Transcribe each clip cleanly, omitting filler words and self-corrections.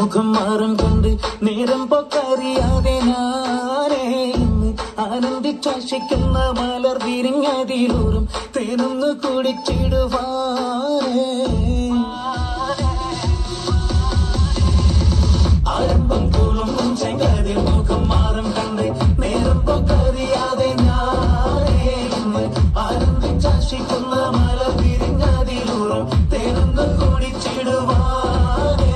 മുഖം മാറും കൊണ്ട് നേരം പൊക്കറിയാതെ ഞാനേ ആനന്ദിച്ചാശിക്കുന്ന മലർ വിരിഞ്ഞതിലൂറും തേനൊന്ന് കുടിച്ചിടുവാനേ ആരംഭം പോലും ചെങ്കതിൽ മുഖം മാറും കണ്ട് നേരം പൊക്കറിയാതെ ഞാനേ ആനന്ദിച്ചാശിക്കുന്ന മലർ വിരിഞ്ഞതിലൂറും തേനൊന്ന് കുടിച്ചിടുവാനേ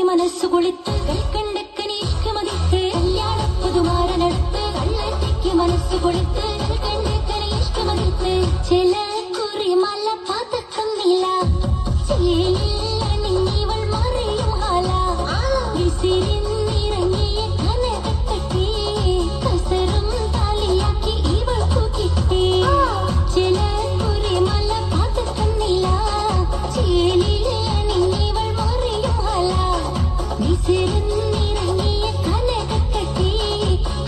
മനസ്സു കൊളിത്ത് കൽക്കണ്ടക്കനി ഇഷ്ടമതിത്ത് കല്യാണ പുതുമാരനടുത്ത് കള്ളത്തേക്ക് മനസ്സു കൊളിത്ത് കൽക്കണ്ടക്കനി ഇഷ്ടമതിത്ത് ചില കുറി മല പാത്തക്കുന്നില്ല ചേലിൽ അണിഞ്ഞിവൾ മറിയും ഹാല വിസിരിന്നിറങ്ങിയ കനകത്തട്ടി കസറും താലിയാക്കി ഇവൾക്കു കിട്ടി ചില കുറി മല പാത്തക്കുന്നില്ല ചേലിൽ അണിഞ്ഞിവൾ മറിയും ഹാല വിസിരിന്നിറങ്ങിയ കനകത്തട്ടി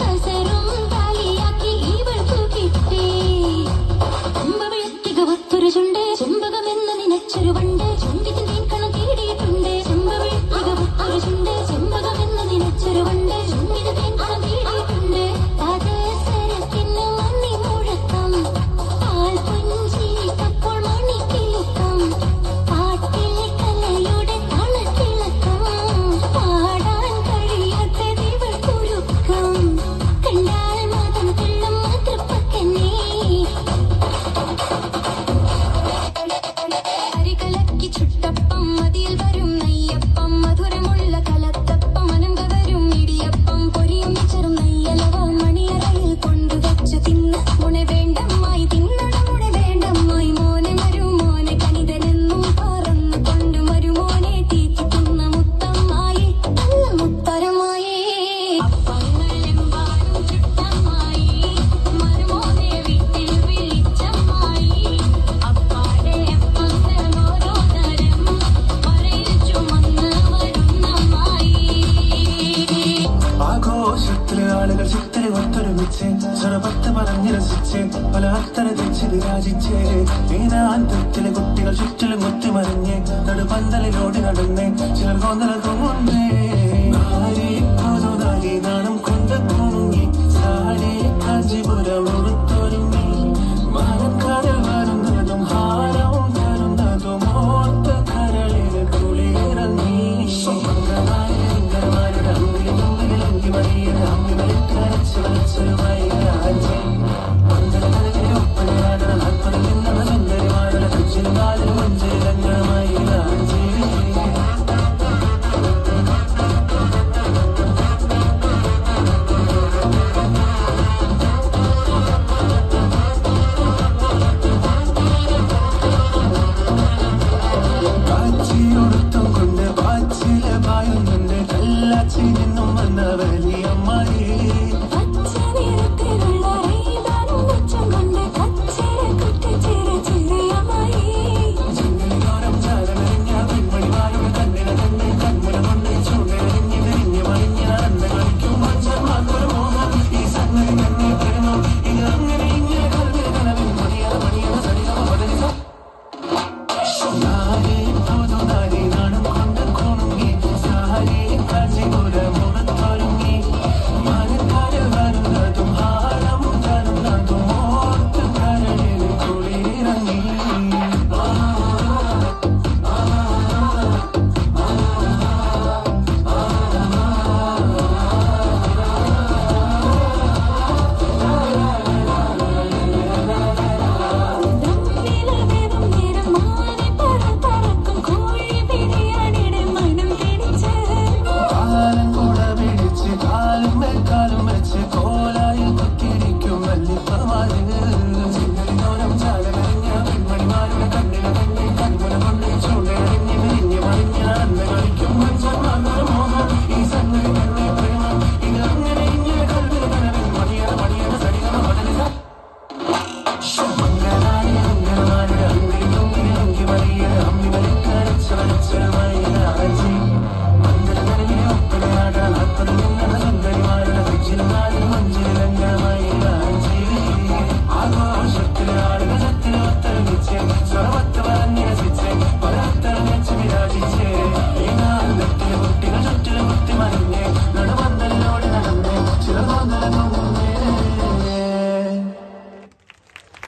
കസറും താലിയാക്കി ഇവൾക്കു കിട്ടി ചെമ്പവിളത്തിക ഒത്തൊരു ചുണ്ട് ചെമ്പകമെന്ന് നനച്ചൊരു വണ്ട് ചുണ്ടിൽ നീക്കണം തേടിയിട്ടുണ്ട് ചെമ്പവിളത്തിക ഒത്തൊരു ചുണ്ട് ചെമ്പകമെന്ന് നനച്ചൊരു വണ്ട് ചുണ്ടിൽ നീക്കണം തേടിയിട്ടുണ്ട് പാദസരത്തിന് മണി മുഴക്കം പാൽ പുഞ്ചിരിക്കപ്പോൾ മണിക്കിലുക്കം പാട്ടിൽ കലയുടെ തളത്തിളക്കം പാടാൻ കഴിയാത്തത് ഇവൾക്കൊരുക്കം കണ്ടാൽ മതം കൊള്ളും മാതൃപ്പക്കന്നെ അരികലക്കി ചുട്ടപ്പം മതിയിൽ വരും നെയ്യപ്പം മധുരമുള്ള കലത്തപ്പം അനങ്ക വരും ഇടിയപ്പം പൊരിയും ചെറും നെയ്യലവ മണിയറയിൽ കൊണ്ടുവച്ചു തിന്ന് മുണെ വേണ്ടമ്മായി തിന്നട മുണെ വേണ്ടമ്മായി മോനെ വരും മോനെ കനിതനെന്നും പറന്നു കൊണ്ട് മരുമോനെ തീറ്റിക്കുന്ന മുത്തമ്മായി നല്ല മുത്തരമായി അപ്പങ്ങളെമ്പാടും ചുട്ടമ്മായി മരുമോനെ വീട്ടിൽ വിളിച്ചമ്മായി അപ്പാടെ എപ്പങ്ങൾ ഓരോ തരം പറയിൽ ചുമന്ന് വരുന്നമ്മായി ആഘോഷത്തില് ആളുകൾ ചിത്തിരി ഒത്തൊരുമിച്ച് ചെറുപത്ത് പറഞ്ഞ് രസിച്ച് പല അത്തര തെച്ച് വിരാജിച്ച് വീരാന്തത്തിലെ കുട്ടികൾ ചുറ്റിലും കുത്തിമറിഞ്ഞ് നടുപന്തലിലോടി നടന്ന് ചിലർ കൊന്നല തോന്നേ നാരി പുതുനാരി നാണം കൊണ്ട് കുങ്ങി സാരി കാഞ്ചിപുരം ഉടുത്തൊരുങ്ങി മരക്കടൽ വരുന്നതും ഹാരവും തരുന്നതും ഓർത്ത കരളിൽ കുളിയിറങ്ങി ൊടുത്തും കൊണ്ട് പാച്ചില് പായുന്നുണ്ട് കല്ലാച്ചി നിന്നും വന്ന വലിയമ്മായി